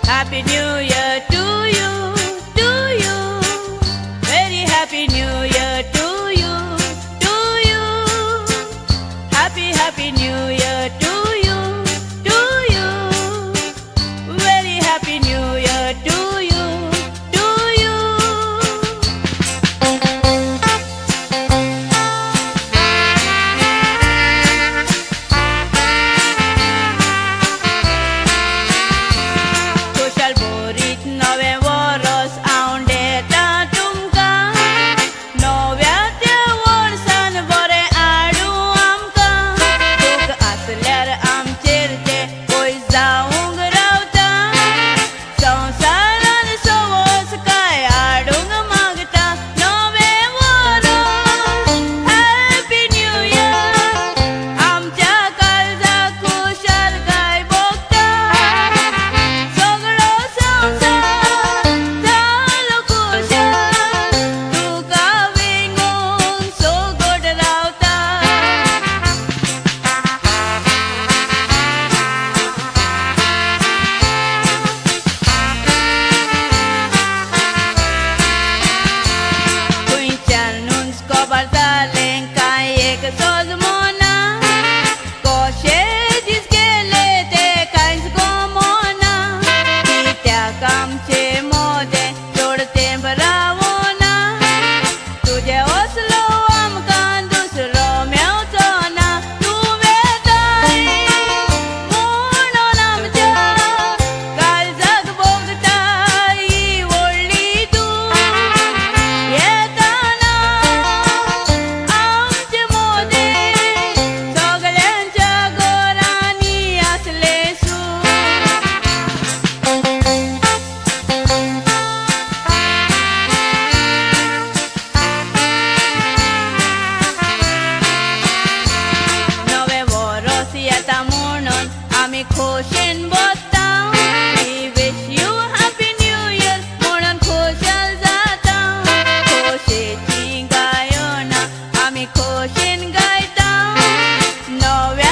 Happy New Year to you, to you. Very happy New Year to you, to you. Happy, happy New Year to you, to you. Very happy New Year to you, to you. Kushal borit nove voros aunde ta tumka. Novya te वर्सान बरे आडू आमका. दूख असल्यार आमचेर ते कोई जावंक रावता. संवसारान सवस काय आडूंक मागता. नवे वरस हॅपी न्यू इयर. आमच्या काळजाक खुशालकाय भोगता. सगळो संवसार जालो खुशाल. तुका विंगून सोगोड रावता. खंयच्यानूच खबर जालें काय एक सजमोना. कशे दीस गेले ते कांयच गमोना. कित्याक आमचे मोदें चड तेंप रावना. तुजे असलो आमकां दुसरो मेवचो ना. तुवें जाय म्हणून आमच्या काळजाक भोगता ही व्हडली दूख. येताना आमचे मोदें सगळ्यांच्या घरांनी आसले सूख. नवे वरस येता म्हणून आमी खोशेन बसता. We wish you happy new year म्हणून खोशाल जाता. खोशेची गायना आमी खोशेन गायता. नव्या